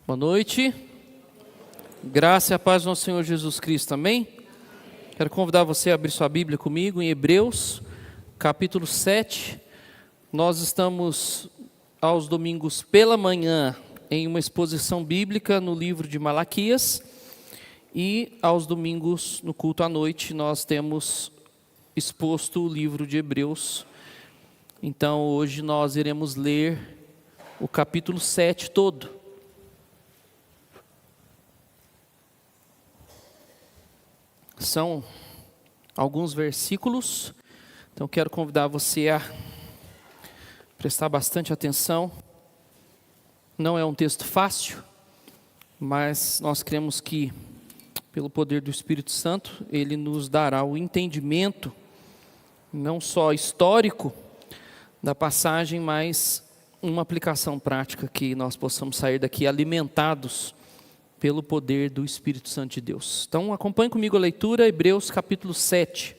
Boa noite, graça e a paz do nosso Senhor Jesus Cristo, amém? Quero convidar você a abrir sua Bíblia comigo em Hebreus, capítulo 7. Nós estamos aos domingos pela manhã em uma exposição bíblica no livro de Malaquias, e aos domingos no culto à noite nós temos exposto o livro de Hebreus. Então hoje nós iremos ler o capítulo 7 todo. São alguns versículos, então quero convidar você a prestar bastante atenção. Não é um texto fácil, mas nós cremos que, pelo poder do Espírito Santo, ele nos dará o entendimento, não só histórico da passagem, mas uma aplicação prática, que nós possamos sair daqui alimentados pelo poder do Espírito Santo de Deus. Então acompanhe comigo a leitura, Hebreus capítulo 7.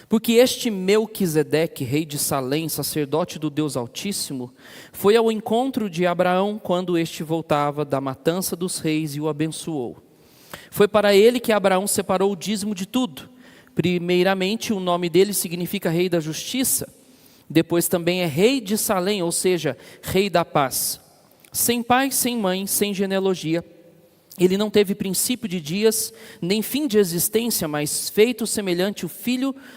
Porque este Melquisedeque, rei de Salém, sacerdote do Deus Altíssimo, foi ao encontro de Abraão quando este voltava da matança dos reis e o abençoou. Foi para ele que Abraão separou o dízimo de tudo. Primeiramente, o nome dele significa rei da justiça. Depois também é rei de Salém, ou seja, rei da paz. Sem pai, sem mãe, sem genealogia, ele não teve princípio de dias, nem fim de existência, mas feito semelhante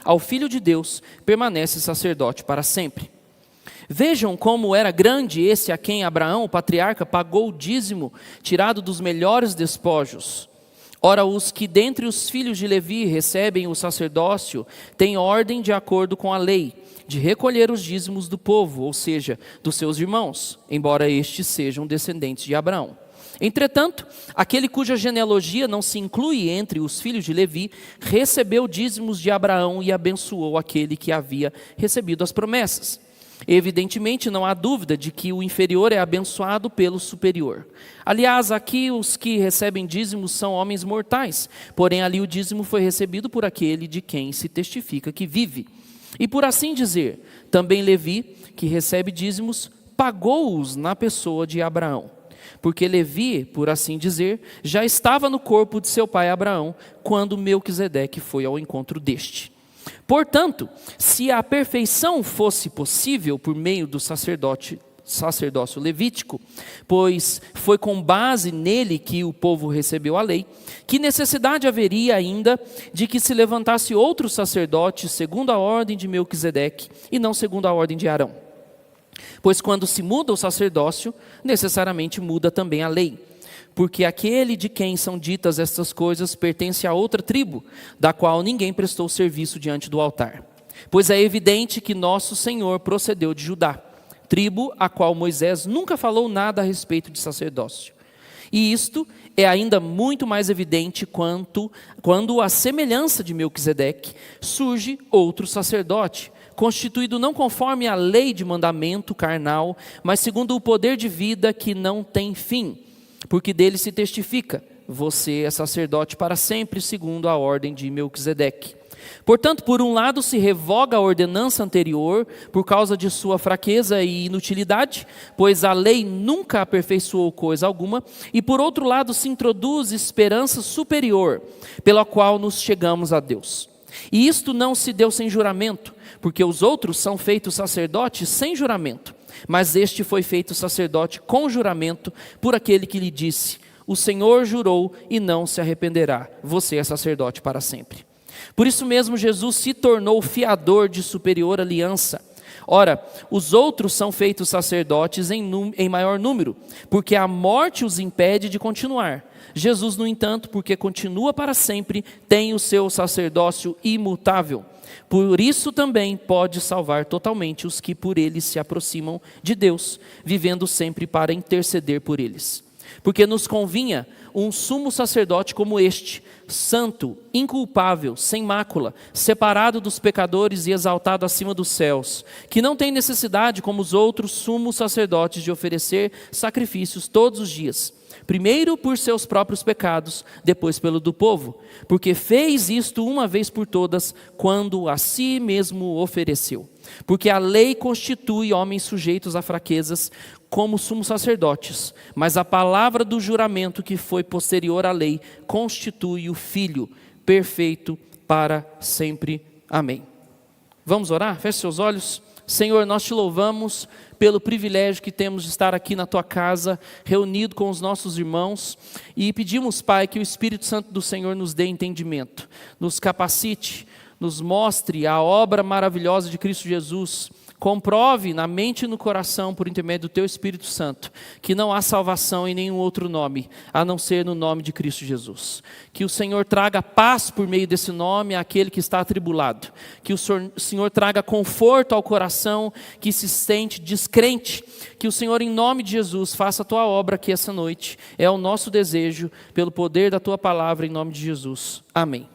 ao Filho de Deus, permanece sacerdote para sempre. Vejam como era grande esse a quem Abraão, o patriarca, pagou o dízimo, tirado dos melhores despojos. Ora, os que dentre os filhos de Levi recebem o sacerdócio, têm ordem de acordo com a lei, de recolher os dízimos do povo, ou seja, dos seus irmãos, embora estes sejam descendentes de Abraão. Entretanto, aquele cuja genealogia não se inclui entre os filhos de Levi, recebeu dízimos de Abraão e abençoou aquele que havia recebido as promessas. Evidentemente, não há dúvida de que o inferior é abençoado pelo superior. Aliás, aqui os que recebem dízimos são homens mortais, porém ali o dízimo foi recebido por aquele de quem se testifica que vive. E por assim dizer, também Levi, que recebe dízimos, pagou-os na pessoa de Abraão. Porque Levi, por assim dizer, já estava no corpo de seu pai Abraão, quando Melquisedeque foi ao encontro deste. Portanto, se a perfeição fosse possível por meio do sacerdócio levítico, pois foi com base nele que o povo recebeu a lei, que necessidade haveria ainda de que se levantasse outro sacerdote segundo a ordem de Melquisedeque e não segundo a ordem de Arão? Pois quando se muda o sacerdócio, necessariamente muda também a lei. Porque aquele de quem são ditas estas coisas pertence a outra tribo, da qual ninguém prestou serviço diante do altar. Pois é evidente que nosso Senhor procedeu de Judá, tribo a qual Moisés nunca falou nada a respeito de sacerdócio. E isto é ainda muito mais evidente quando a semelhança de Melquisedeque surge outro sacerdote, constituído não conforme a lei de mandamento carnal, mas segundo o poder de vida que não tem fim, porque dele se testifica: você é sacerdote para sempre, segundo a ordem de Melquisedeque. Portanto, por um lado se revoga a ordenança anterior por causa de sua fraqueza e inutilidade, pois a lei nunca aperfeiçoou coisa alguma, e por outro lado se introduz esperança superior, pela qual nos chegamos a Deus. E isto não se deu sem juramento, porque os outros são feitos sacerdotes sem juramento, mas este foi feito sacerdote com juramento por aquele que lhe disse: o Senhor jurou e não se arrependerá, você é sacerdote para sempre. Por isso mesmo Jesus se tornou fiador de superior aliança. Ora, os outros são feitos sacerdotes em maior número, porque a morte os impede de continuar. Jesus, no entanto, porque continua para sempre, tem o seu sacerdócio imutável. Por isso também pode salvar totalmente os que por ele se aproximam de Deus, vivendo sempre para interceder por eles. Porque nos convinha um sumo sacerdote como este, santo, inculpável, sem mácula, separado dos pecadores e exaltado acima dos céus, que não tem necessidade, como os outros sumos sacerdotes, de oferecer sacrifícios todos os dias, primeiro por seus próprios pecados, depois pelo do povo, porque fez isto uma vez por todas, quando a si mesmo ofereceu. Porque a lei constitui homens sujeitos a fraquezas, como sumos sacerdotes, mas a palavra do juramento que foi posterior à lei constitui o Filho perfeito para sempre. Amém. Vamos orar? Feche seus olhos. Senhor, nós te louvamos pelo privilégio que temos de estar aqui na tua casa, reunido com os nossos irmãos, e pedimos, Pai, que o Espírito Santo do Senhor nos dê entendimento, nos capacite, nos mostre a obra maravilhosa de Cristo Jesus. Comprove na mente e no coração, por intermédio do teu Espírito Santo, que não há salvação em nenhum outro nome, a não ser no nome de Cristo Jesus. Que o Senhor traga paz por meio desse nome àquele que está atribulado. Que o Senhor traga conforto ao coração que se sente descrente. Que o Senhor, em nome de Jesus, faça a tua obra aqui essa noite. É o nosso desejo, pelo poder da tua palavra, em nome de Jesus. Amém.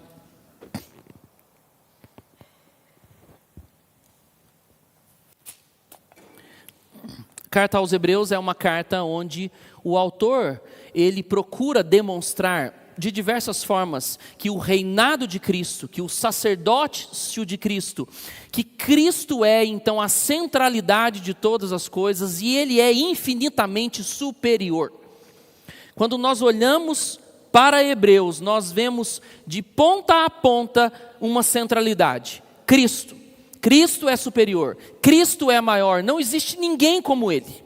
Carta aos Hebreus é uma carta onde o autor, ele procura demonstrar de diversas formas que o reinado de Cristo, que o sacerdócio de Cristo, que Cristo é então a centralidade de todas as coisas e ele é infinitamente superior. Quando nós olhamos para Hebreus, nós vemos de ponta a ponta uma centralidade: Cristo. Cristo é superior, Cristo é maior, não existe ninguém como Ele.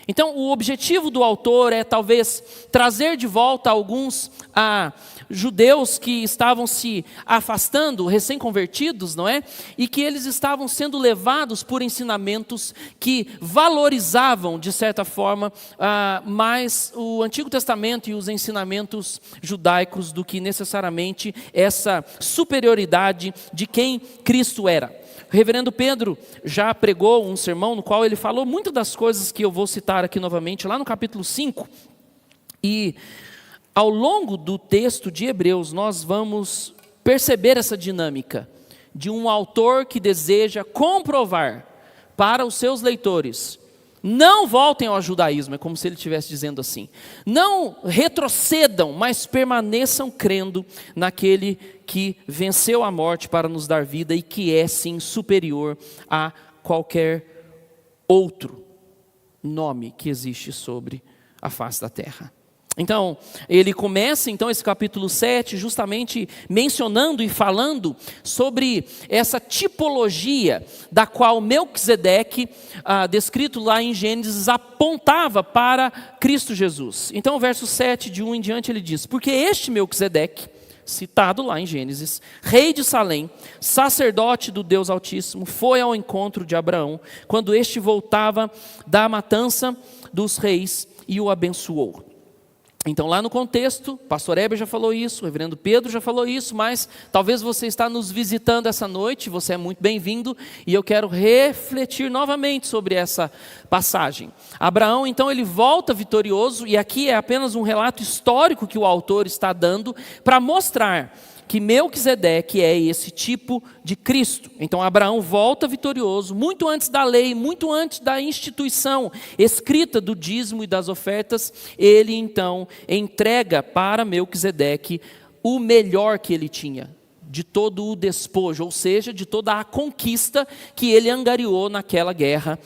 Então o objetivo do autor é talvez trazer de volta alguns judeus que estavam se afastando, recém-convertidos, não é? E que eles estavam sendo levados por ensinamentos que valorizavam, de certa forma, mais o Antigo Testamento e os ensinamentos judaicos do que necessariamente essa superioridade de quem Cristo era. O reverendo Pedro já pregou um sermão no qual ele falou muitas das coisas que eu vou citar aqui novamente, lá no capítulo 5. E ao longo do texto de Hebreus, nós vamos perceber essa dinâmica de um autor que deseja comprovar para os seus leitores: não voltem ao judaísmo, é como se ele estivesse dizendo assim. Não retrocedam, mas permaneçam crendo naquele que venceu a morte para nos dar vida e que é sim superior a qualquer outro nome que existe sobre a face da terra. Então, ele começa então esse capítulo 7 justamente mencionando e falando sobre essa tipologia da qual Melquisedeque, descrito lá em Gênesis, apontava para Cristo Jesus. Então o verso 7 de 1 em diante ele diz: porque este Melquisedeque, citado lá em Gênesis, rei de Salém, sacerdote do Deus Altíssimo, foi ao encontro de Abraão, quando este voltava da matança dos reis e o abençoou. Então lá no contexto, pastor Heber já falou isso, o reverendo Pedro já falou isso, mas talvez você está nos visitando essa noite, você é muito bem-vindo, e eu quero refletir novamente sobre essa passagem. Abraão então ele volta vitorioso, e aqui é apenas um relato histórico que o autor está dando, para mostrar que Melquisedeque é esse tipo de Cristo. Então Abraão volta vitorioso, muito antes da lei, muito antes da instituição escrita do dízimo e das ofertas. Ele então entrega para Melquisedeque o melhor que ele tinha, de todo o despojo, ou seja, de toda a conquista que ele angariou naquela guerra,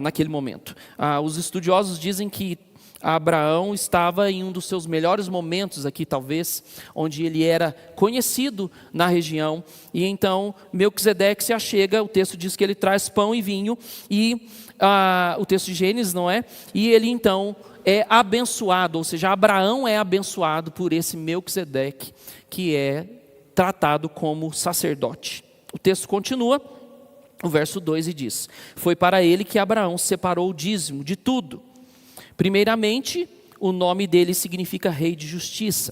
naquele momento. Os estudiosos dizem que Abraão estava em um dos seus melhores momentos aqui, talvez, onde ele era conhecido na região, e então Melquisedeque se achega, o texto diz que ele traz pão e vinho, e o texto de Gênesis, não é? E ele então é abençoado, ou seja, Abraão é abençoado por esse Melquisedeque, que é tratado como sacerdote. O texto continua, o verso 2 e diz: foi para ele que Abraão separou o dízimo de tudo. Primeiramente, o nome dele significa rei de justiça.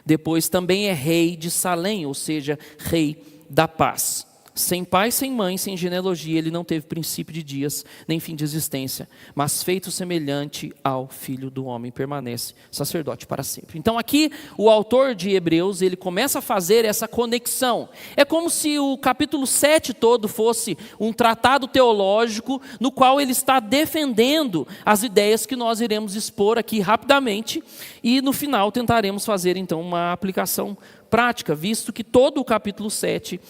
Depois também é rei de Salém, ou seja, rei da paz. Sem pai, sem mãe, sem genealogia, ele não teve princípio de dias, nem fim de existência, mas feito semelhante ao Filho do Homem, permanece sacerdote para sempre. Então aqui o autor de Hebreus, ele começa a fazer essa conexão. É como se o capítulo 7 todo fosse um tratado teológico, no qual ele está defendendo as ideias que nós iremos expor aqui rapidamente, e no final tentaremos fazer então uma aplicação prática, visto que todo o capítulo 7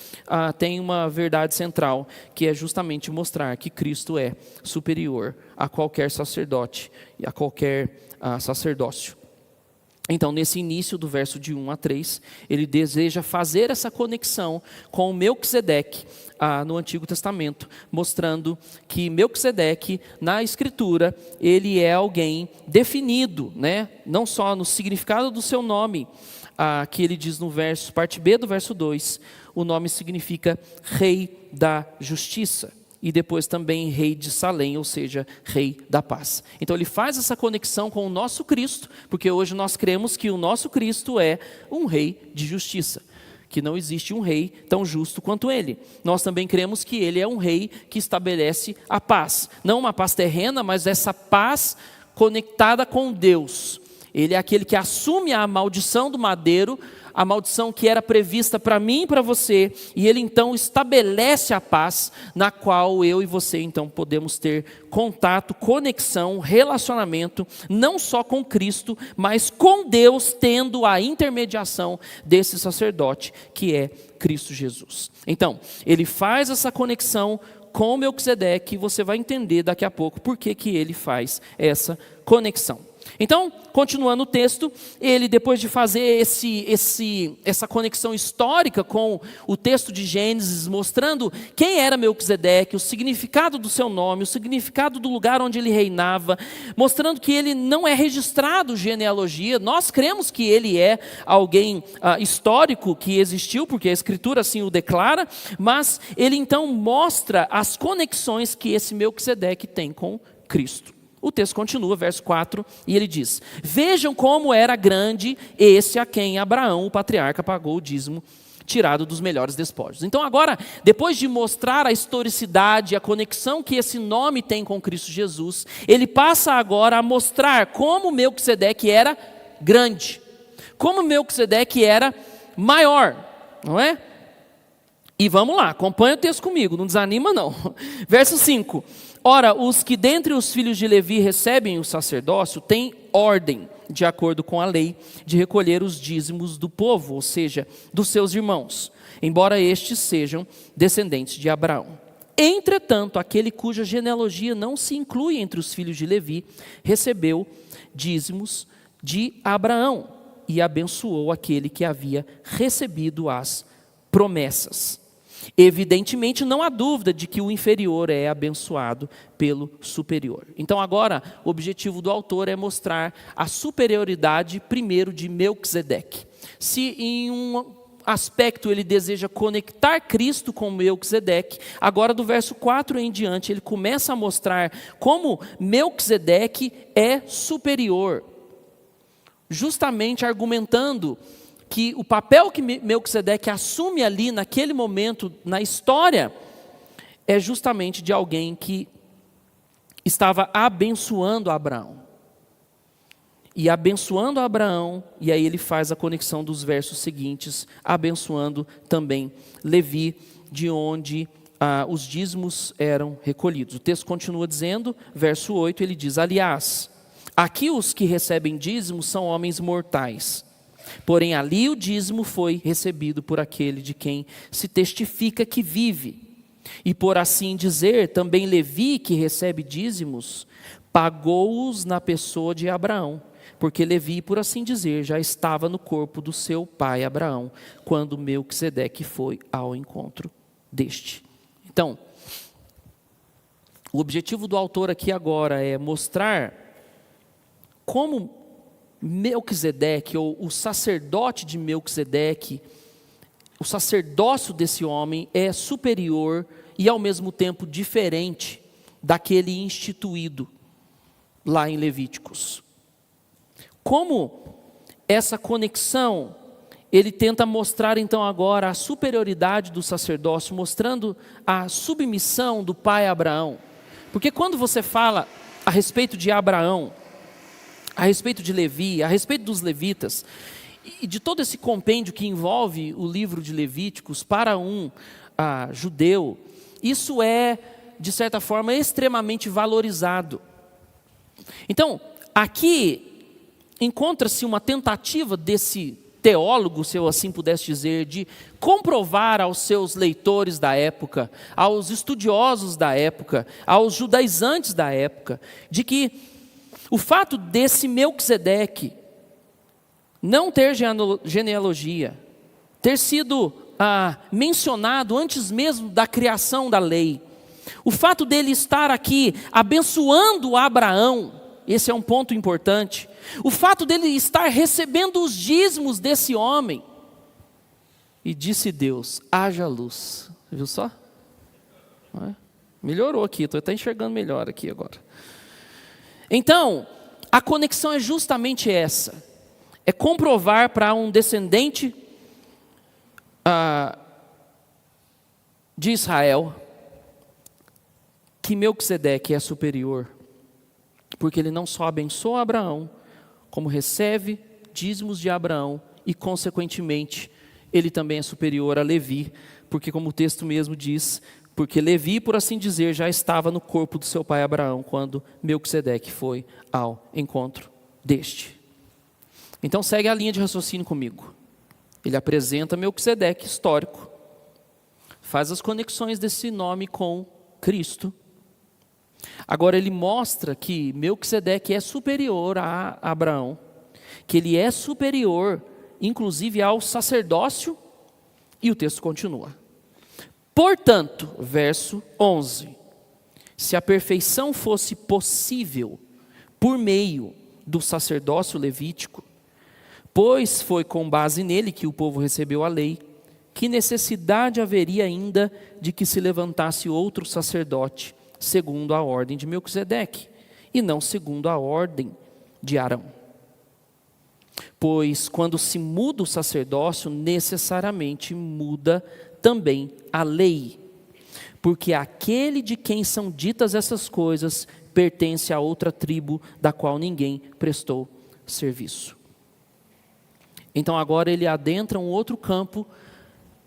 tem uma verdade central, que é justamente mostrar que Cristo é superior a qualquer sacerdote e a qualquer sacerdócio. Então, nesse início do verso de 1 a 3, ele deseja fazer essa conexão com o Melquisedeque no Antigo Testamento, mostrando que Melquisedeque, na Escritura, ele é alguém definido, né? Não só no significado do seu nome, que ele diz no verso, parte B do verso 2, o nome significa Rei da Justiça. E depois também Rei de Salém, ou seja, Rei da Paz. Então ele faz essa conexão com o nosso Cristo, porque hoje nós cremos que o nosso Cristo é um Rei de Justiça, que não existe um Rei tão justo quanto Ele. Nós também cremos que Ele é um Rei que estabelece a paz. Não uma paz terrena, mas essa paz conectada com Deus. Ele é aquele que assume a maldição do madeiro, a maldição que era prevista para mim e para você, e ele então estabelece a paz, na qual eu e você então podemos ter contato, conexão, relacionamento, não só com Cristo, mas com Deus, tendo a intermediação desse sacerdote, que é Cristo Jesus. Então, ele faz essa conexão com Melquisedeque, e você vai entender daqui a pouco por que ele faz essa conexão. Então, continuando o texto, ele, depois de fazer essa conexão histórica com o texto de Gênesis, mostrando quem era Melquisedeque, o significado do seu nome, o significado do lugar onde ele reinava, mostrando que ele não é registrado genealogia, nós cremos que ele é alguém histórico que existiu, porque a Escritura assim o declara, mas ele então mostra as conexões que esse Melquisedeque tem com Cristo. O texto continua, verso 4, e ele diz: vejam como era grande esse a quem Abraão, o patriarca, pagou o dízimo tirado dos melhores despojos. Então agora, depois de mostrar a historicidade, a conexão que esse nome tem com Cristo Jesus, ele passa agora a mostrar como Melquisedeque era grande, como Melquisedeque era maior, não é? E vamos lá, acompanha o texto comigo, não desanima não. Verso 5. Ora, os que dentre os filhos de Levi recebem o sacerdócio têm ordem, de acordo com a lei, de recolher os dízimos do povo, ou seja, dos seus irmãos, embora estes sejam descendentes de Abraão. Entretanto, aquele cuja genealogia não se inclui entre os filhos de Levi, recebeu dízimos de Abraão e abençoou aquele que havia recebido as promessas. Evidentemente, não há dúvida de que o inferior é abençoado pelo superior. Então agora, o objetivo do autor é mostrar a superioridade primeiro de Melquisedeque. Se em um aspecto ele deseja conectar Cristo com Melquisedeque, agora do verso 4 em diante ele começa a mostrar como Melquisedeque é superior, justamente argumentando que o papel que Melquisedeque assume ali naquele momento na história é justamente de alguém que estava abençoando Abraão. E abençoando Abraão, e aí ele faz a conexão dos versos seguintes, abençoando também Levi, de onde os dízimos eram recolhidos. O texto continua dizendo, verso 8, ele diz: aliás, aqui os que recebem dízimos são homens mortais. Porém, ali o dízimo foi recebido por aquele de quem se testifica que vive. E por assim dizer, também Levi, que recebe dízimos, pagou-os na pessoa de Abraão. Porque Levi, por assim dizer, já estava no corpo do seu pai Abraão, quando Melquisedeque foi ao encontro deste. Então, o objetivo do autor aqui agora é mostrar como Melquisedeque, ou o sacerdote de Melquisedeque, o sacerdócio desse homem é superior e ao mesmo tempo diferente daquele instituído lá em Levíticos. Como essa conexão ele tenta mostrar então agora a superioridade do sacerdócio, mostrando a submissão do pai Abraão. Porque quando você fala a respeito de Abraão, a respeito de Levi, a respeito dos levitas, e de todo esse compêndio que envolve o livro de Levíticos para um judeu, isso é, de certa forma, extremamente valorizado. Então, aqui encontra-se uma tentativa desse teólogo, se eu assim pudesse dizer, de comprovar aos seus leitores da época, aos estudiosos da época, aos judaizantes da época, de que o fato desse Melquisedeque não ter genealogia, ter sido mencionado antes mesmo da criação da lei, o fato dele estar aqui abençoando Abraão, esse é um ponto importante, o fato dele estar recebendo os dízimos desse homem, e disse Deus, haja luz, viu só? Melhorou aqui, estou até enxergando melhor aqui agora. Então, a conexão é justamente essa, é comprovar para um descendente de Israel, que Melquisedeque é superior, porque ele não só abençoa Abraão, como recebe dízimos de Abraão, e consequentemente, ele também é superior a Levi, porque como o texto mesmo diz, porque Levi, por assim dizer, já estava no corpo do seu pai Abraão, quando Melquisedeque foi ao encontro deste. Então segue a linha de raciocínio comigo. Ele apresenta Melquisedeque histórico, faz as conexões desse nome com Cristo. Agora ele mostra que Melquisedeque é superior a Abraão, que ele é superior, inclusive, ao sacerdócio, e o texto continua. Portanto, verso 11, se a perfeição fosse possível por meio do sacerdócio levítico, pois foi com base nele que o povo recebeu a lei, que necessidade haveria ainda de que se levantasse outro sacerdote, segundo a ordem de Melquisedeque, e não segundo a ordem de Arão? Pois quando se muda o sacerdócio, necessariamente muda também a lei, porque aquele de quem são ditas essas coisas pertence a outra tribo, da qual ninguém prestou serviço. Então agora ele adentra um outro campo,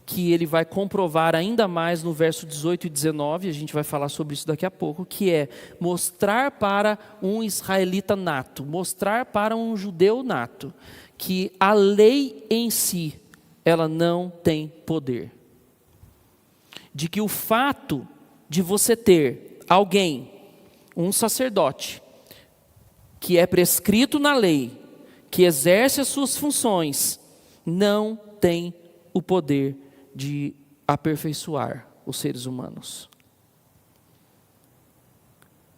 que ele vai comprovar ainda mais no verso 18 e 19, a gente vai falar sobre isso daqui a pouco, que é mostrar para um israelita nato, mostrar para um judeu nato, que a lei em si, ela não tem poder. De que o fato de você ter alguém, um sacerdote, que é prescrito na lei, que exerce as suas funções, não tem o poder de aperfeiçoar os seres humanos.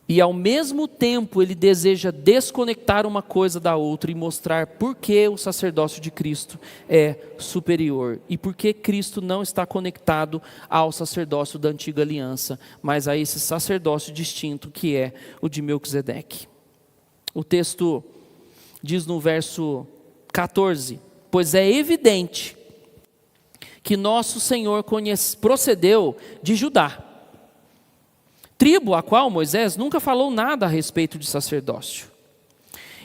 E ao mesmo tempo ele deseja desconectar uma coisa da outra e mostrar por que o sacerdócio de Cristo é superior. E por que Cristo não está conectado ao sacerdócio da antiga aliança, mas a esse sacerdócio distinto que é o de Melquisedeque. O texto diz no verso 14, pois é evidente que nosso Senhor procedeu de Judá, tribo a qual Moisés nunca falou nada a respeito de sacerdócio.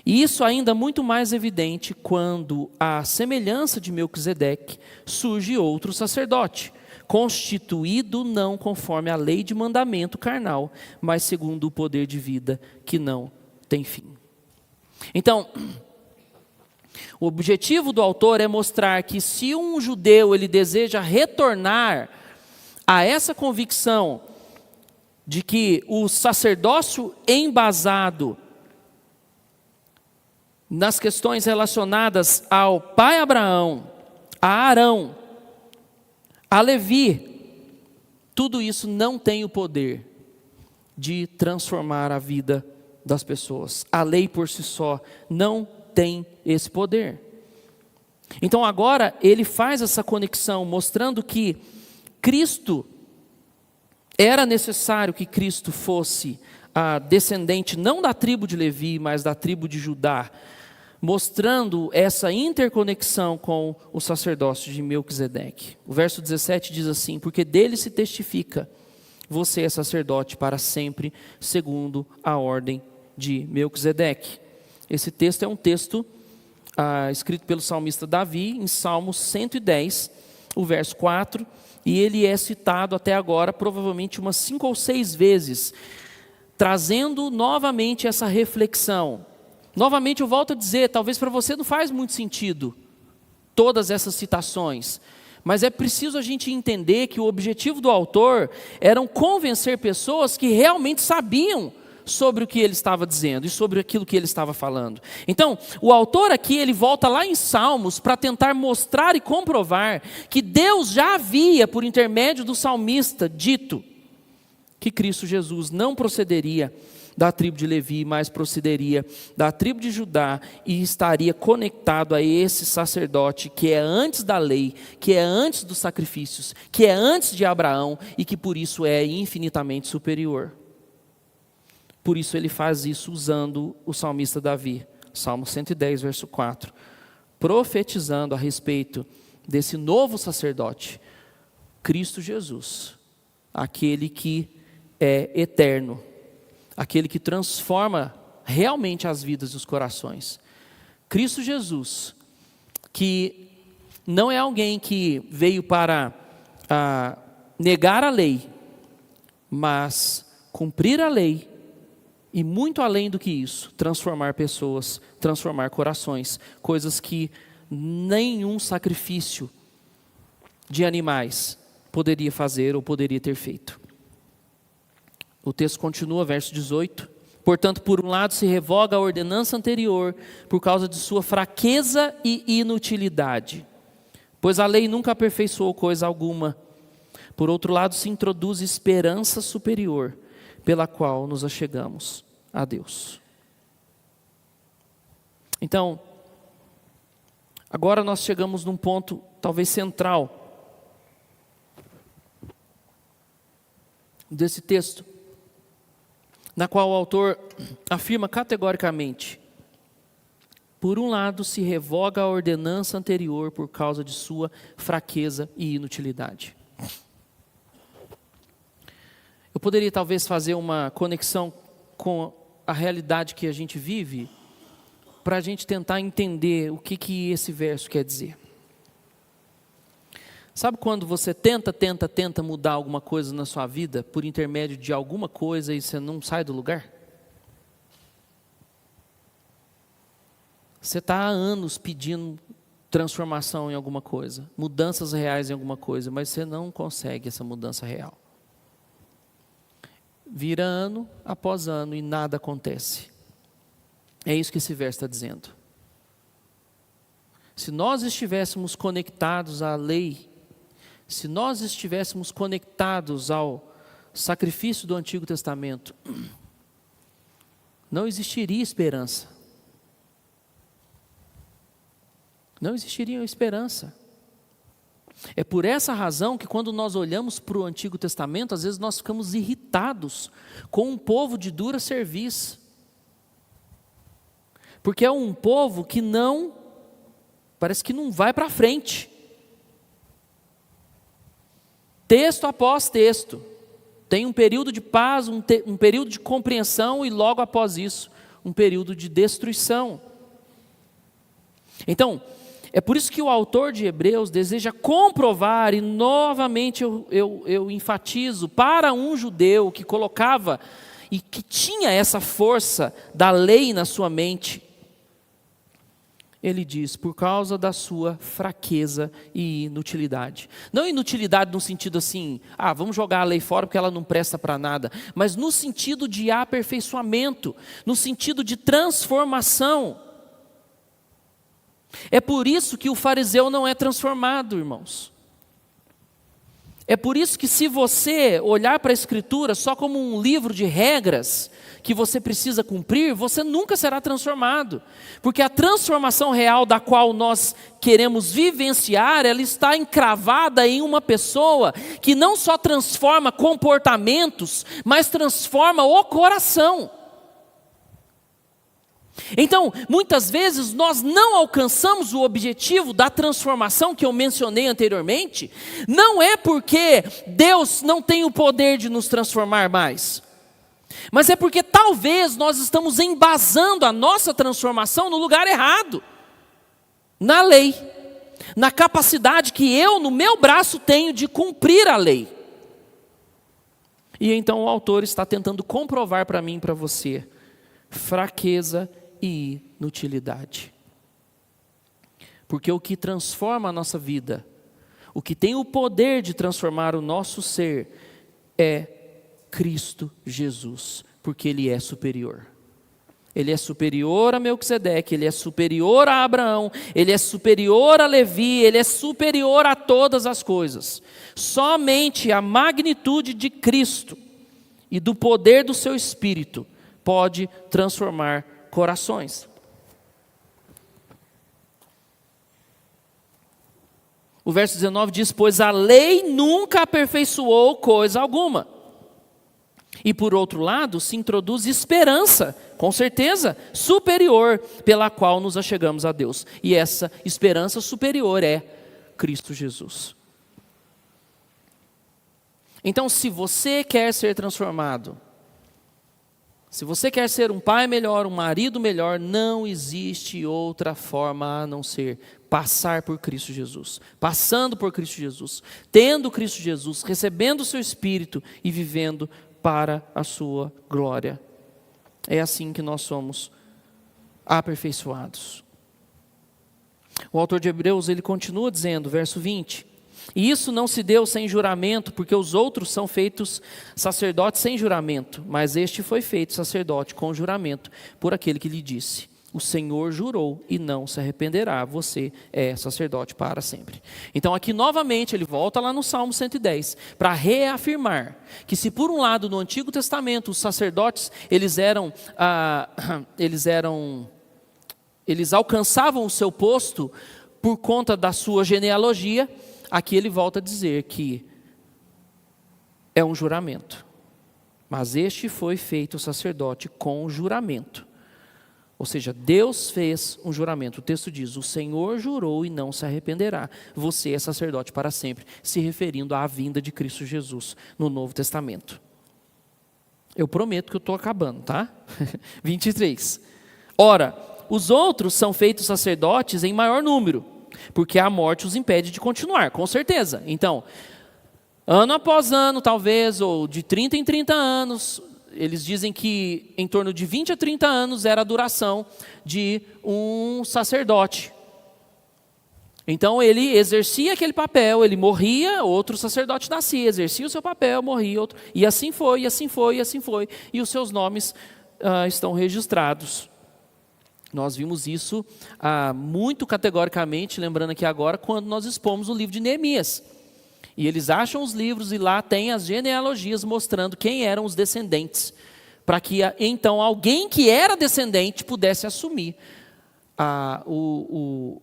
E isso ainda muito mais evidente quando, à semelhança de Melquisedeque, surge outro sacerdote, constituído não conforme a lei de mandamento carnal, mas segundo o poder de vida que não tem fim. Então, o objetivo do autor é mostrar que se um judeu ele deseja retornar a essa convicção de que o sacerdócio embasado nas questões relacionadas ao pai Abraão, a Arão, a Levi, tudo isso não tem o poder de transformar a vida das pessoas. A lei por si só não tem esse poder. Então agora ele faz essa conexão, mostrando que Cristo, era necessário que Cristo fosse descendente não da tribo de Levi, mas da tribo de Judá, mostrando essa interconexão com o sacerdócio de Melquisedeque. O verso 17 diz assim: porque dele se testifica, você é sacerdote para sempre, segundo a ordem de Melquisedeque. Esse texto é um texto escrito pelo salmista Davi, em Salmos 110, o verso 4, e ele é citado até agora provavelmente umas 5 ou 6 vezes, trazendo novamente essa reflexão. Novamente eu volto a dizer, talvez para você não faz muito sentido todas essas citações, mas é preciso a gente entender que o objetivo do autor era convencer pessoas que realmente sabiam sobre o que ele estava dizendo e sobre aquilo que ele estava falando. Então, o autor aqui, ele volta lá em Salmos para tentar mostrar e comprovar que Deus já havia, por intermédio do salmista, dito que Cristo Jesus não procederia da tribo de Levi, mas procederia da tribo de Judá e estaria conectado a esse sacerdote que é antes da lei, que é antes dos sacrifícios, que é antes de Abraão e que por isso é infinitamente superior. Por isso ele faz isso usando o salmista Davi, Salmo 110, verso 4, profetizando a respeito desse novo sacerdote, Cristo Jesus, aquele que é eterno, aquele que transforma realmente as vidas e os corações. Cristo Jesus, que não é alguém que veio para negar a lei, mas cumprir a lei, e muito além do que isso, transformar pessoas, transformar corações, coisas que nenhum sacrifício de animais poderia fazer ou poderia ter feito. O texto continua, verso 18. Portanto, por um lado se revoga a ordenança anterior por causa de sua fraqueza e inutilidade, pois a lei nunca aperfeiçoou coisa alguma. Por outro lado se introduz esperança superior, pela qual nos achegamos a Deus. Então, agora nós chegamos num ponto talvez central desse texto, na qual o autor afirma categoricamente: por um lado se revoga a ordenança anterior por causa de sua fraqueza e inutilidade. Eu poderia talvez fazer uma conexão com a realidade que a gente vive, para a gente tentar entender o que esse verso quer dizer. Sabe quando você tenta mudar alguma coisa na sua vida, por intermédio de alguma coisa, e você não sai do lugar? Você está há anos pedindo transformação em alguma coisa, mudanças reais em alguma coisa, mas você não consegue essa mudança real. Vira ano após ano e nada acontece. É isso que esse verso está dizendo. Se nós estivéssemos conectados à lei, se nós estivéssemos conectados ao sacrifício do Antigo Testamento, não existiria esperança. Não existiria esperança. É por essa razão que quando nós olhamos para o Antigo Testamento, às vezes nós ficamos irritados com um povo de dura cerviz. Porque é um povo que parece que não vai para frente. Texto após texto. Tem um período de paz, um período de compreensão e logo após isso, um período de destruição. Então, é por isso que o autor de Hebreus deseja comprovar, e novamente eu enfatizo, para um judeu que colocava e que tinha essa força da lei na sua mente, ele diz, por causa da sua fraqueza e inutilidade. Não inutilidade no sentido assim, vamos jogar a lei fora porque ela não presta para nada, mas no sentido de aperfeiçoamento, no sentido de transformação. É por isso que o fariseu não é transformado, irmãos. É por isso que se você olhar para a Escritura só como um livro de regras que você precisa cumprir, você nunca será transformado. Porque a transformação real da qual nós queremos vivenciar, ela está encravada em uma pessoa que não só transforma comportamentos, mas transforma o coração. Então, muitas vezes nós não alcançamos o objetivo da transformação que eu mencionei anteriormente, não é porque Deus não tem o poder de nos transformar mais, mas é porque talvez nós estamos embasando a nossa transformação no lugar errado, na lei, na capacidade que eu, no meu braço, tenho de cumprir a lei. E então o autor está tentando comprovar para mim e para você fraqueza e inutilidade. Porque o que transforma a nossa vida, o que tem o poder de transformar o nosso ser, é Cristo Jesus, porque Ele é superior. Ele é superior a Melquisedeque, Ele é superior a Abraão, Ele é superior a Levi, Ele é superior a todas as coisas. Somente a magnitude de Cristo e do poder do seu Espírito pode transformar corações. O verso 19 diz: pois a lei nunca aperfeiçoou coisa alguma. E por outro lado, se introduz esperança, com certeza, superior, pela qual nos achegamos a Deus. E essa esperança superior é Cristo Jesus. Então, se você quer ser transformado, se você quer ser um pai melhor, um marido melhor, não existe outra forma a não ser passar por Cristo Jesus, passando por Cristo Jesus, tendo Cristo Jesus, recebendo o seu Espírito e vivendo para a sua glória. É assim que nós somos aperfeiçoados. O autor de Hebreus, ele continua dizendo, verso 20: e isso não se deu sem juramento, porque os outros são feitos sacerdotes sem juramento, mas este foi feito sacerdote com juramento, por aquele que lhe disse: o Senhor jurou e não se arrependerá, você é sacerdote para sempre. Então aqui novamente ele volta lá no Salmo 110, para reafirmar que se por um lado no Antigo Testamento os sacerdotes eles alcançavam o seu posto por conta da sua genealogia, aqui ele volta a dizer que é um juramento, mas este foi feito sacerdote com juramento. Ou seja, Deus fez um juramento. O texto diz: o Senhor jurou e não se arrependerá, você é sacerdote para sempre, se referindo à vinda de Cristo Jesus no Novo Testamento. Eu prometo que eu estou acabando, tá? 23. Ora, os outros são feitos sacerdotes em maior número, porque a morte os impede de continuar, com certeza. Então, ano após ano, talvez, ou de 30 em 30 anos, eles dizem que em torno de 20 a 30 anos era a duração de um sacerdote. Então ele exercia aquele papel, ele morria, outro sacerdote nascia, exercia o seu papel, morria, outro, e assim foi, e assim foi, e assim foi, e os seus nomes estão registrados. Nós vimos isso muito categoricamente, lembrando aqui agora, quando nós expomos o livro de Neemias. E eles acham os livros e lá tem as genealogias mostrando quem eram os descendentes, para que então alguém que era descendente pudesse assumir o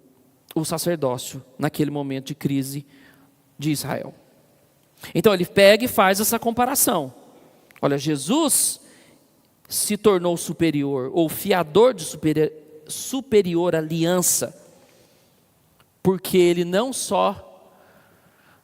sacerdócio naquele momento de crise de Israel. Então ele pega e faz essa comparação. Olha, Jesus se tornou superior, ou fiador de superior aliança, porque ele não só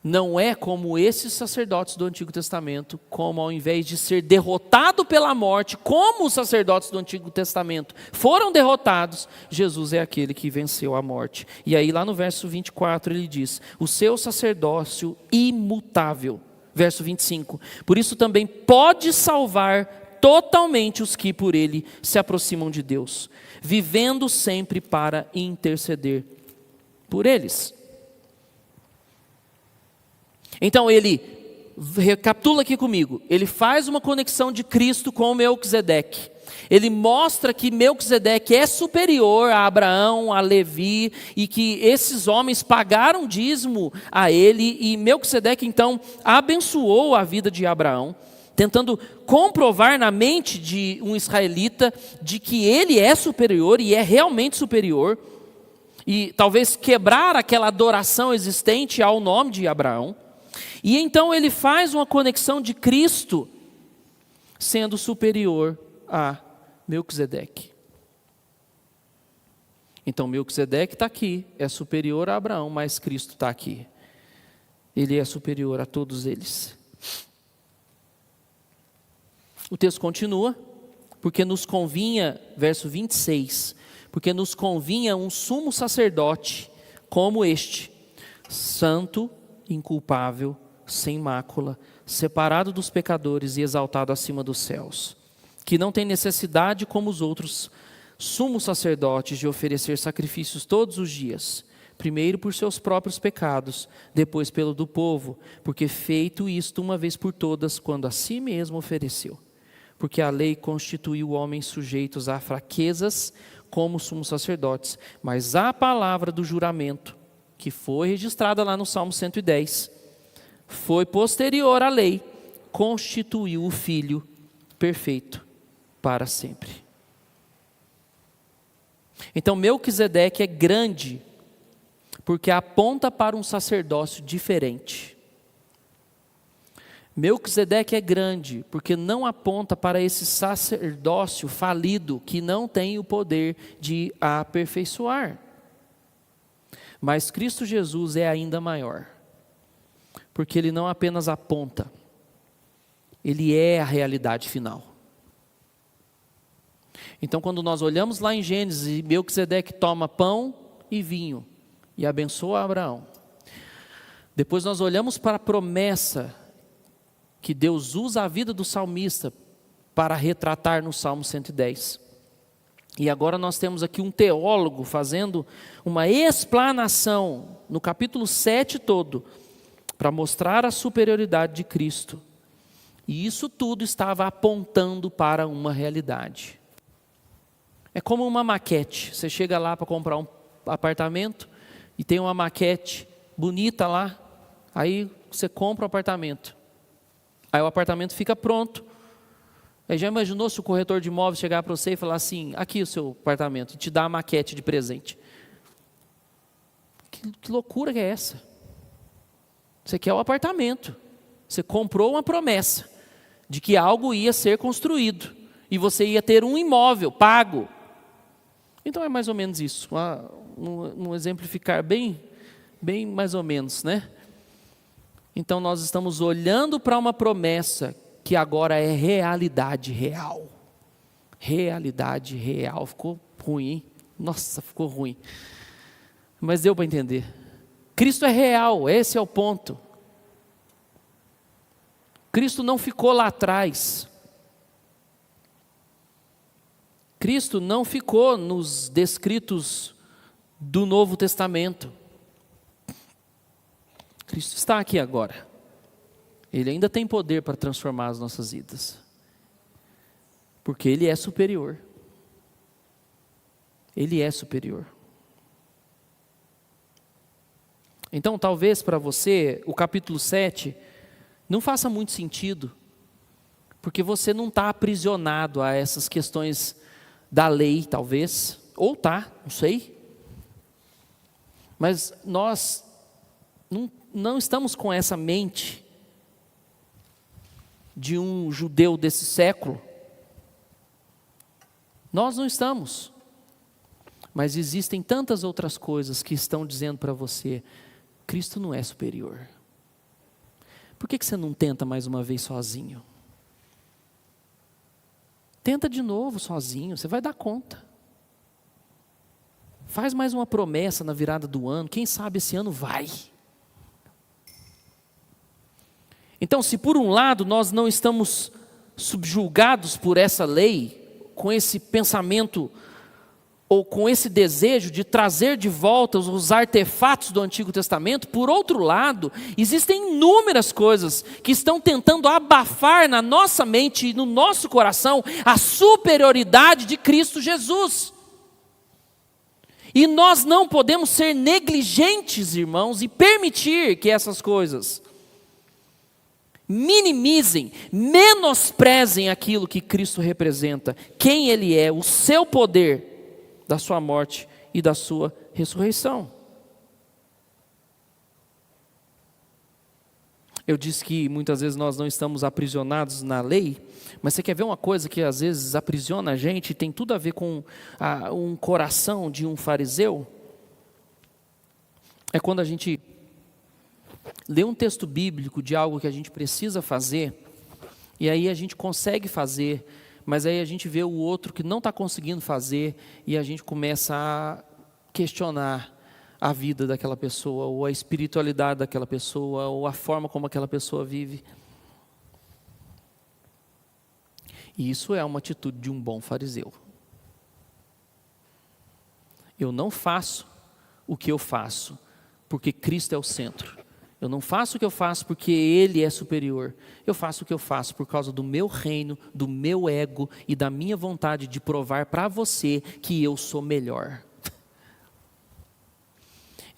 não é como esses sacerdotes do Antigo Testamento, como ao invés de ser derrotado pela morte, como os sacerdotes do Antigo Testamento foram derrotados, Jesus é aquele que venceu a morte. E aí lá no verso 24 ele diz: o seu sacerdócio imutável. Verso 25: por isso também pode salvar totalmente os que por ele se aproximam de Deus, vivendo sempre para interceder por eles. Então ele, recapitula aqui comigo, ele faz uma conexão de Cristo com Melquisedeque. Ele mostra que Melquisedeque é superior a Abraão, a Levi, e que esses homens pagaram dízimo a ele, e Melquisedeque então abençoou a vida de Abraão, tentando comprovar na mente de um israelita de que ele é superior e é realmente superior, e talvez quebrar aquela adoração existente ao nome de Abraão. E então ele faz uma conexão de Cristo sendo superior a Melquisedeque. Então Melquisedeque está aqui, é superior a Abraão, mas Cristo está aqui. Ele é superior a todos eles. O texto continua, porque nos convinha, verso 26, porque nos convinha um sumo sacerdote como este, santo, inculpável, sem mácula, separado dos pecadores e exaltado acima dos céus, que não tem necessidade como os outros sumos sacerdotes de oferecer sacrifícios todos os dias, primeiro por seus próprios pecados, depois pelo do povo, porque feito isto uma vez por todas, quando a si mesmo ofereceu. Porque a lei constituiu homens sujeitos a fraquezas como sumos sacerdotes, mas a palavra do juramento, que foi registrada lá no Salmo 110, foi posterior à lei, constituiu o Filho perfeito para sempre. Então Melquisedeque é grande, porque aponta para um sacerdócio diferente. Melquisedeque é grande, porque não aponta para esse sacerdócio falido, que não tem o poder de aperfeiçoar. Mas Cristo Jesus é ainda maior, porque ele não apenas aponta, ele é a realidade final. Então quando nós olhamos lá em Gênesis, Melquisedeque toma pão e vinho, e abençoa Abraão. Depois nós olhamos para a promessa, que Deus usa a vida do salmista para retratar no Salmo 110. E agora nós temos aqui um teólogo fazendo uma explanação no capítulo 7 todo, para mostrar a superioridade de Cristo. E isso tudo estava apontando para uma realidade. É como uma maquete. Você chega lá para comprar um apartamento e tem uma maquete bonita lá, aí você compra o apartamento. Aí o apartamento fica pronto. Aí já imaginou se o corretor de imóveis chegar para você e falar assim, aqui o seu apartamento, e te dar a maquete de presente? Que loucura que é essa? Você quer o apartamento. Você comprou uma promessa de que algo ia ser construído. E você ia ter um imóvel pago. Então é mais ou menos isso. Um exemplificar bem mais ou menos, né? Então nós estamos olhando para uma promessa que agora é realidade real. Realidade real. Ficou ruim, hein? Nossa, ficou ruim. Mas deu para entender. Cristo é real, esse é o ponto. Cristo não ficou lá atrás. Cristo não ficou nos descritos do Novo Testamento. Cristo está aqui agora. Ele ainda tem poder para transformar as nossas vidas. Porque Ele é superior. Ele é superior. Então, talvez para você, o capítulo 7 não faça muito sentido, porque você não está aprisionado a essas questões da lei, talvez, ou está, não sei. Mas nós não estamos com essa mente de um judeu desse século. Nós não estamos. Mas existem tantas outras coisas que estão dizendo para você, Cristo não é superior. Por que você não tenta mais uma vez sozinho? Tenta de novo sozinho, você vai dar conta. Faz mais uma promessa na virada do ano, quem sabe esse ano vai. Então, se por um lado nós não estamos subjugados por essa lei, com esse pensamento ou com esse desejo de trazer de volta os artefatos do Antigo Testamento, por outro lado, existem inúmeras coisas que estão tentando abafar na nossa mente e no nosso coração a superioridade de Cristo Jesus. E nós não podemos ser negligentes, irmãos, e permitir que essas coisas minimizem, menosprezem aquilo que Cristo representa, quem Ele é, o seu poder, da sua morte e da sua ressurreição. Eu disse que muitas vezes nós não estamos aprisionados na lei, mas você quer ver uma coisa que às vezes aprisiona a gente e tem tudo a ver com um coração de um fariseu? É quando a gente lê um texto bíblico de algo que a gente precisa fazer, e aí a gente consegue fazer, mas aí a gente vê o outro que não está conseguindo fazer, e a gente começa a questionar a vida daquela pessoa, ou a espiritualidade daquela pessoa, ou a forma como aquela pessoa vive. E isso é uma atitude de um bom fariseu. Eu não faço o que eu faço porque Cristo é o centro. Eu não faço o que eu faço porque Ele é superior. Eu faço o que eu faço por causa do meu reino, do meu ego e da minha vontade de provar para você que eu sou melhor.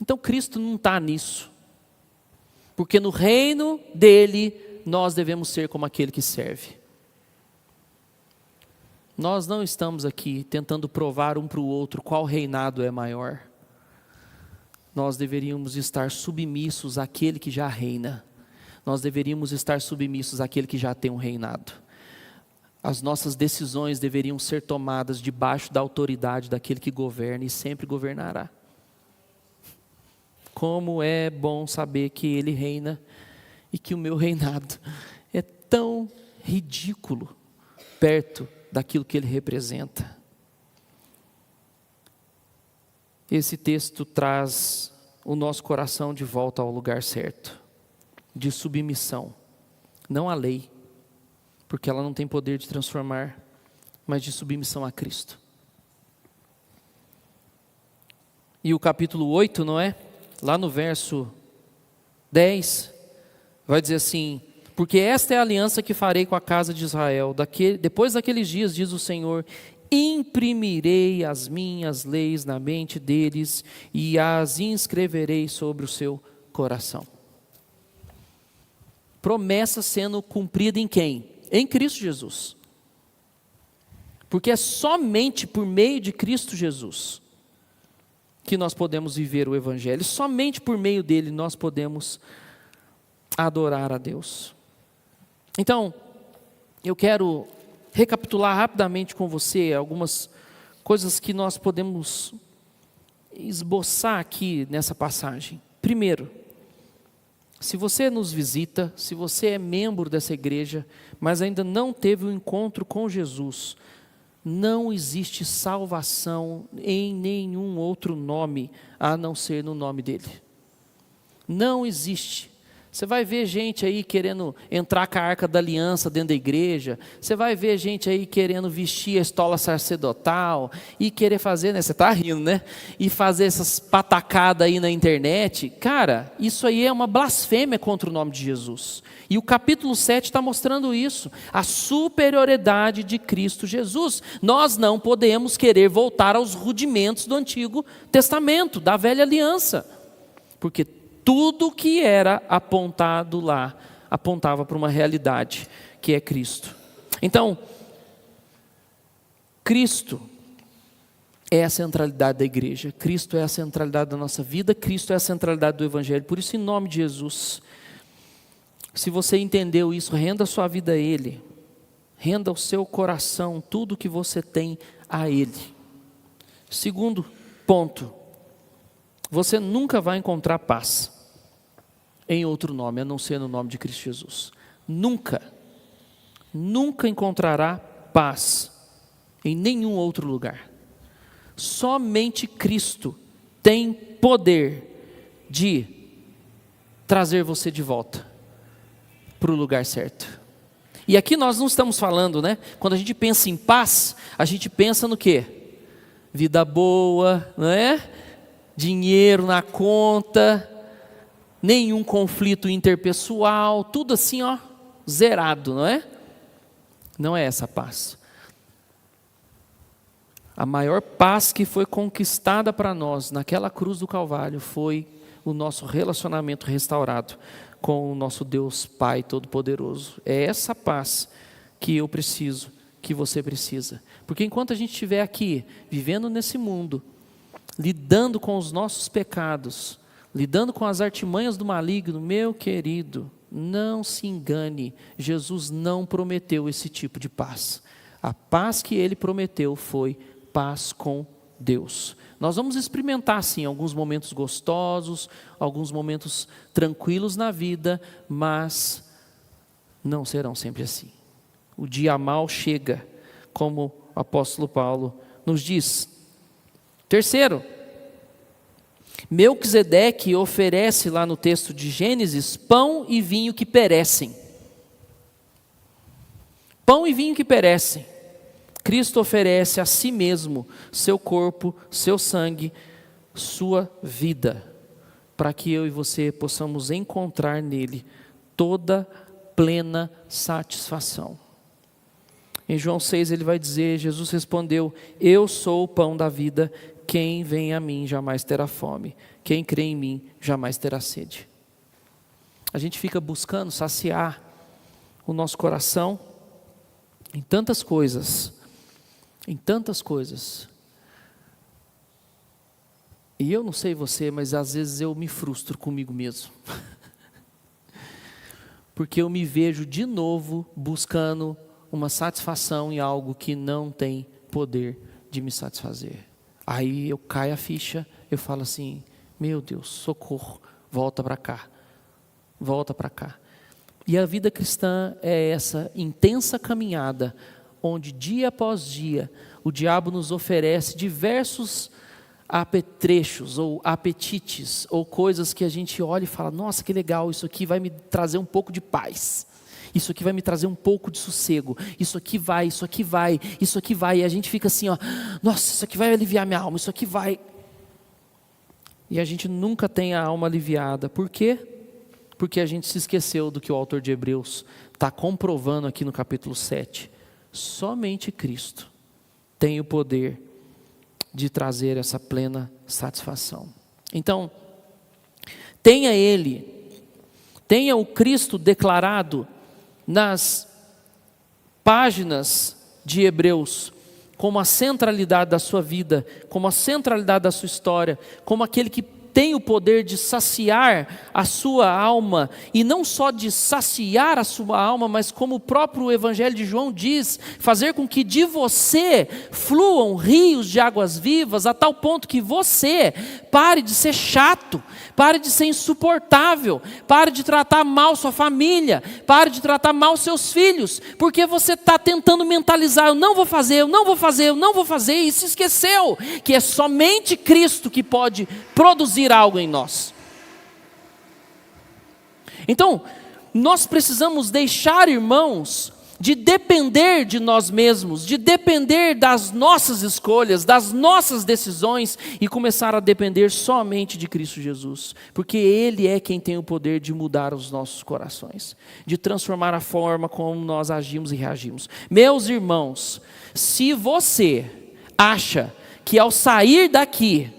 Então Cristo não está nisso, porque no reino dele nós devemos ser como aquele que serve. Nós não estamos aqui tentando provar um para o outro qual reinado é maior. Nós deveríamos estar submissos àquele que já reina. Nós deveríamos estar submissos àquele que já tem um reinado. As nossas decisões deveriam ser tomadas debaixo da autoridade daquele que governa e sempre governará. Como é bom saber que Ele reina e que o meu reinado é tão ridículo perto daquilo que Ele representa. Esse texto traz o nosso coração de volta ao lugar certo, de submissão, não à lei, porque ela não tem poder de transformar, mas de submissão a Cristo. E o capítulo 8, não é? Lá no verso 10, vai dizer assim: porque esta é a aliança que farei com a casa de Israel, depois daqueles dias, diz o Senhor, imprimirei as minhas leis na mente deles e as inscreverei sobre o seu coração. Promessa sendo cumprida em quem? Em Cristo Jesus. Porque é somente por meio de Cristo Jesus que nós podemos viver o Evangelho. Somente por meio dele nós podemos adorar a Deus. Então, eu quero recapitular rapidamente com você algumas coisas que nós podemos esboçar aqui nessa passagem. Primeiro, se você nos visita, se você é membro dessa igreja, mas ainda não teve um encontro com Jesus, não existe salvação em nenhum outro nome a não ser no nome dele. Não existe. Você vai ver gente aí querendo entrar com a arca da aliança dentro da igreja. Você vai ver gente aí querendo vestir a estola sacerdotal e querer fazer, né? Você está rindo, né? E fazer essas patacadas aí na internet. Cara, isso aí é uma blasfêmia contra o nome de Jesus. E o capítulo 7 está mostrando isso. A superioridade de Cristo Jesus. Nós não podemos querer voltar aos rudimentos do Antigo Testamento, da velha aliança. Porque tudo que era apontado lá, apontava para uma realidade, que é Cristo. Então, Cristo é a centralidade da igreja, Cristo é a centralidade da nossa vida, Cristo é a centralidade do Evangelho. Por isso, em nome de Jesus, se você entendeu isso, renda a sua vida a Ele, renda o seu coração, tudo que você tem a Ele. Segundo ponto, você nunca vai encontrar paz em outro nome, a não ser no nome de Cristo Jesus. Nunca encontrará paz em nenhum outro lugar. Somente Cristo tem poder de trazer você de volta para o lugar certo. E aqui nós não estamos falando, né? Quando a gente pensa em paz, a gente pensa no quê? Vida boa, não é? Dinheiro na conta, nenhum conflito interpessoal, tudo assim, ó, zerado, não é? Não é essa paz. A maior paz que foi conquistada para nós naquela cruz do Calvário foi o nosso relacionamento restaurado com o nosso Deus Pai Todo-Poderoso. É essa paz que eu preciso, que você precisa. Porque enquanto a gente estiver aqui, vivendo nesse mundo, lidando com os nossos pecados, lidando com as artimanhas do maligno, meu querido, Não se engane, Jesus não prometeu esse tipo de paz. A paz que ele prometeu foi paz com Deus. Nós vamos experimentar sim alguns momentos gostosos, alguns momentos tranquilos na vida, mas não serão sempre assim. O dia mau chega, como o apóstolo Paulo nos diz. Terceiro, Melquisedeque oferece lá no texto de Gênesis pão e vinho que perecem. Pão e vinho que perecem. Cristo oferece a si mesmo seu corpo, seu sangue, sua vida, para que eu e você possamos encontrar nele toda plena satisfação. Em João 6 ele vai dizer, Jesus respondeu: eu sou o pão da vida, quem vem a mim jamais terá fome, quem crê em mim jamais terá sede. A gente fica buscando saciar o nosso coração em tantas coisas, e eu não sei você, mas às vezes eu me frustro comigo mesmo, porque eu me vejo de novo buscando uma satisfação em algo que não tem poder de me satisfazer. Aí eu caio a ficha, eu falo assim, meu Deus, socorro, volta para cá. E a vida cristã é essa intensa caminhada, onde dia após dia, o diabo nos oferece diversos apetrechos, ou apetites, ou coisas que a gente olha e fala, nossa, que legal, isso aqui vai me trazer um pouco de paz. Isso aqui vai me trazer um pouco de sossego, isso aqui vai, e a gente fica assim, ó, nossa, isso aqui vai aliviar minha alma, isso aqui vai. E a gente nunca tem a alma aliviada. Por quê? Porque a gente se esqueceu do que o autor de Hebreus está comprovando aqui no capítulo 7. Somente Cristo tem o poder de trazer essa plena satisfação. Então, tenha o Cristo declarado nas páginas de Hebreus, como a centralidade da sua vida, como a centralidade da sua história, como aquele que tem o poder de saciar a sua alma, e não só de saciar a sua alma, mas como o próprio Evangelho de João diz, fazer com que de você fluam rios de águas vivas, a tal ponto que você pare de ser chato, pare de ser insuportável, pare de tratar mal sua família, pare de tratar mal seus filhos, porque você está tentando mentalizar, eu não vou fazer, e se esqueceu que é somente Cristo que pode produzir algo em nós. Então, nós precisamos deixar, irmãos, de depender de nós mesmos, de depender das nossas escolhas, das nossas decisões, e começar a depender somente de Cristo Jesus, porque Ele é quem tem o poder de mudar os nossos corações, de transformar a forma como nós agimos e reagimos. Meus irmãos, se você acha que ao sair daqui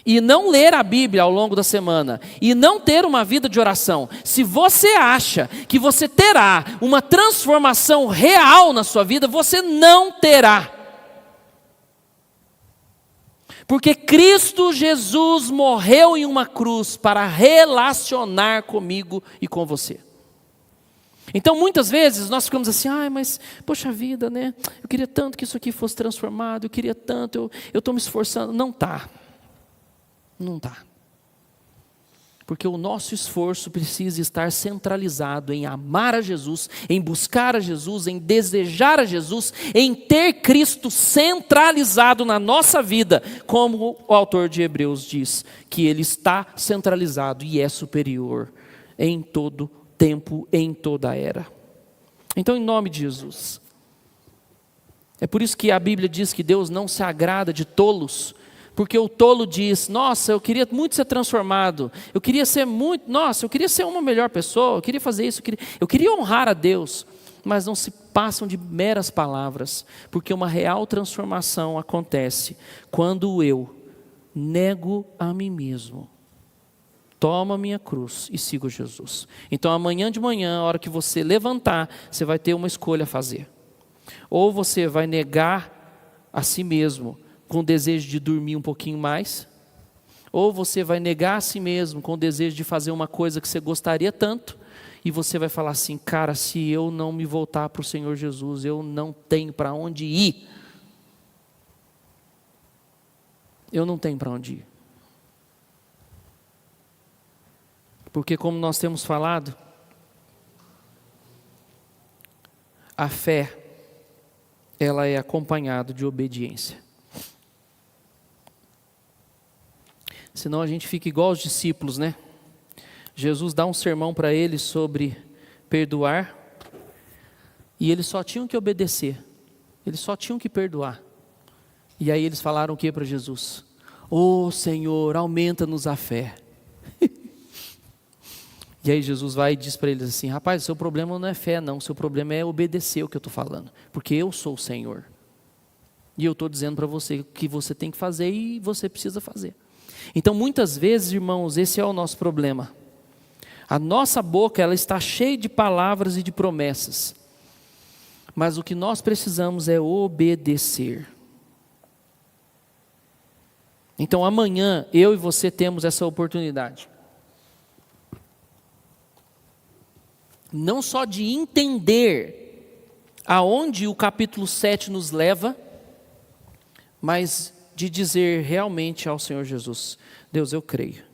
e não ler a Bíblia ao longo da semana, e não ter uma vida de oração, se você acha que você terá uma transformação real na sua vida, você não terá. Porque Cristo Jesus morreu em uma cruz para relacionar comigo e com você. Então muitas vezes nós ficamos assim, mas poxa vida, né? Eu queria tanto que isso aqui fosse transformado, eu queria tanto, eu estou me esforçando. Não está. Porque o nosso esforço precisa estar centralizado em amar a Jesus, em buscar a Jesus, em desejar a Jesus, em ter Cristo centralizado na nossa vida, como o autor de Hebreus diz, que Ele está centralizado e é superior em todo tempo, em toda era. Então, em nome de Jesus, é por isso que a Bíblia diz que Deus não se agrada de tolos, porque o tolo diz, nossa, eu queria muito ser transformado, eu queria ser uma melhor pessoa, eu queria fazer isso, eu queria honrar a Deus, mas não se passam de meras palavras, porque uma real transformação acontece quando eu nego a mim mesmo, tomo a minha cruz e sigo Jesus. Então amanhã de manhã, a hora que você levantar, você vai ter uma escolha a fazer. Ou você vai negar a si mesmo, com o desejo de dormir um pouquinho mais, ou você vai negar a si mesmo com o desejo de fazer uma coisa que você gostaria tanto, E você vai falar assim: cara, se eu não me voltar para o Senhor Jesus, eu não tenho para onde ir. Eu não tenho para onde ir. Porque, como nós temos falado, a fé, ela é acompanhada de obediência. Senão a gente fica igual os discípulos, né? Jesus dá um sermão para eles sobre perdoar, e eles só tinham que obedecer, eles só tinham que perdoar. E aí eles falaram o que para Jesus? Ô Senhor, aumenta-nos a fé. E aí Jesus vai e diz para eles assim: rapaz, o seu problema não é fé não, o seu problema é obedecer o que eu estou falando, porque eu sou o Senhor. E eu estou dizendo para você o que você tem que fazer e você precisa fazer. Então muitas vezes, irmãos, esse é o nosso problema. A nossa boca, ela está cheia de palavras e de promessas. Mas o que nós precisamos é obedecer. Então amanhã, eu e você temos essa oportunidade. Não só de entender aonde o capítulo 7 nos leva, mas de dizer realmente ao Senhor Jesus: Deus, eu creio.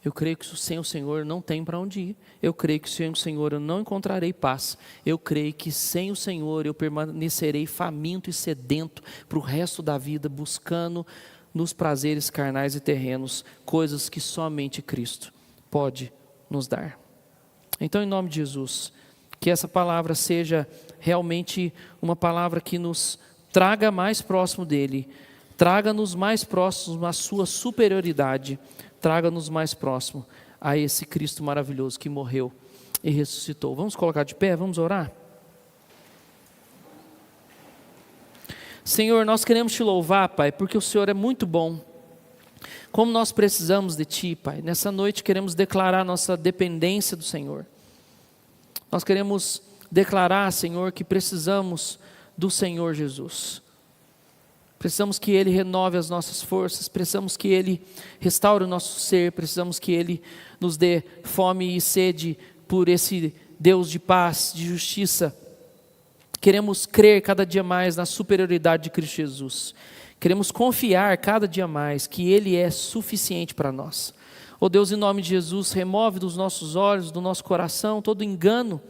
Eu creio que sem o Senhor não tem para onde ir. Eu creio que sem o Senhor eu não encontrarei paz. Eu creio que sem o Senhor eu permanecerei faminto e sedento para o resto da vida, buscando nos prazeres carnais e terrenos, coisas que somente Cristo pode nos dar. Então, em nome de Jesus, que essa palavra seja realmente uma palavra que nos traga mais próximo dEle, traga-nos mais próximos à sua superioridade, traga-nos mais próximo a esse Cristo maravilhoso que morreu e ressuscitou. Vamos colocar de pé, vamos orar? Senhor, nós queremos te louvar, Pai, porque o Senhor é muito bom. Como nós precisamos de Ti, Pai. Nessa noite queremos declarar nossa dependência do Senhor. Nós queremos declarar, Senhor, que precisamos do Senhor Jesus. Precisamos que Ele renove as nossas forças, precisamos que Ele restaure o nosso ser, precisamos que Ele nos dê fome e sede por esse Deus de paz, de justiça. Queremos crer cada dia mais na superioridade de Cristo Jesus. Queremos confiar cada dia mais que Ele é suficiente para nós. Ó Deus, em nome de Jesus, remove dos nossos olhos, do nosso coração, todo engano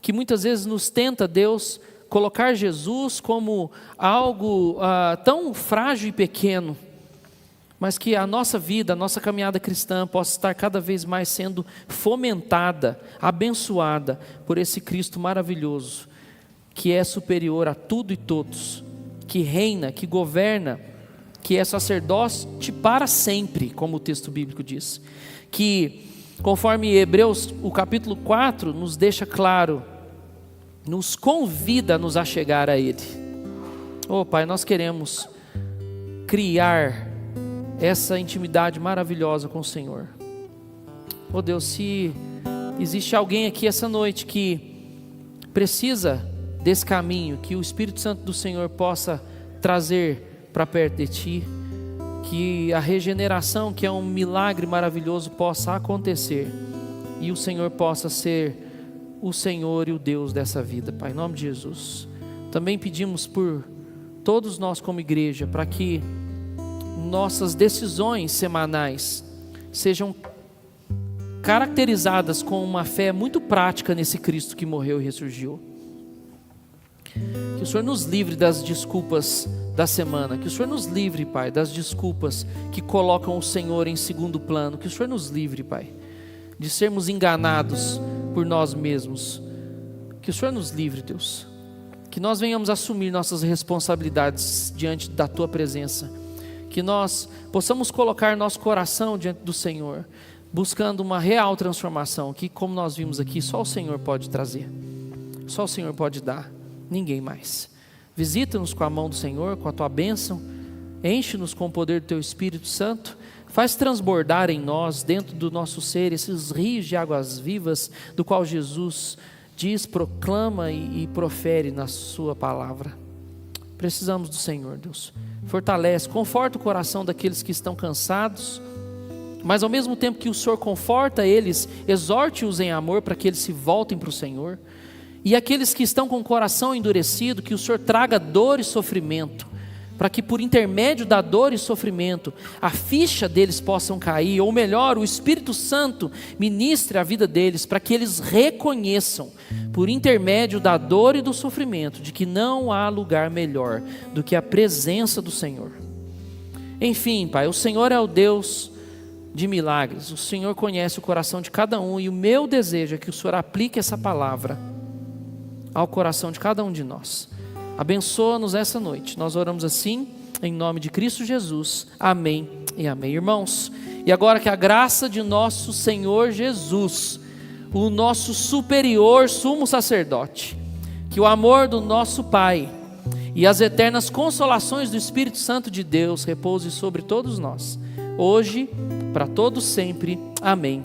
que muitas vezes nos tenta, Deus, colocar Jesus como algo tão frágil e pequeno, mas que a nossa vida, a nossa caminhada cristã possa estar cada vez mais sendo fomentada, abençoada por esse Cristo maravilhoso, que é superior a tudo e todos, que reina, que governa, que é sacerdote para sempre, como o texto bíblico diz, que conforme Hebreus, o capítulo 4, nos deixa claro, nos convida a nos achegar a Ele. Oh Pai, nós queremos criar essa intimidade maravilhosa com o Senhor. Oh Deus, se existe alguém aqui essa noite que precisa desse caminho, que o Espírito Santo do Senhor possa trazer para perto de Ti, que a regeneração, que é um milagre maravilhoso, possa acontecer, e o Senhor possa ser o Senhor e o Deus dessa vida, Pai, em nome de Jesus. Também pedimos por todos nós como igreja, para que nossas decisões semanais sejam caracterizadas com uma fé muito prática nesse Cristo que morreu e ressurgiu. Que o Senhor nos livre das desculpas da semana, que o Senhor nos livre, Pai, das desculpas que colocam o Senhor em segundo plano, que o Senhor nos livre, Pai, de sermos enganados por nós mesmos, que o Senhor nos livre, Deus, que nós venhamos assumir nossas responsabilidades diante da Tua presença, que nós possamos colocar nosso coração diante do Senhor, buscando uma real transformação, que como nós vimos aqui, só o Senhor pode trazer, só o Senhor pode dar, ninguém mais. Visita-nos com a mão do Senhor, com a Tua bênção, enche-nos com o poder do Teu Espírito Santo, faz transbordar em nós, dentro do nosso ser, esses rios de águas vivas, do qual Jesus diz, proclama e profere na sua palavra. Precisamos do Senhor, Deus. Fortalece, conforta o coração daqueles que estão cansados, mas ao mesmo tempo que o Senhor conforta eles, exorte-os em amor para que eles se voltem para o Senhor. E aqueles que estão com o coração endurecido, que o Senhor traga dor e sofrimento, para que por intermédio da dor e sofrimento, a ficha deles possam cair, ou melhor, o Espírito Santo ministre a vida deles, para que eles reconheçam, por intermédio da dor e do sofrimento, de que não há lugar melhor do que a presença do Senhor. Enfim, Pai, o Senhor é o Deus de milagres, o Senhor conhece o coração de cada um, e o meu desejo é que o Senhor aplique essa palavra ao coração de cada um de nós. Abençoa-nos essa noite. Nós oramos assim, em nome de Cristo Jesus. Amém e amém. Irmãos, e agora que a graça de nosso Senhor Jesus, o nosso superior sumo sacerdote, que o amor do nosso Pai e as eternas consolações do Espírito Santo de Deus repouse sobre todos nós, hoje, para todos sempre. Amém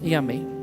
e amém.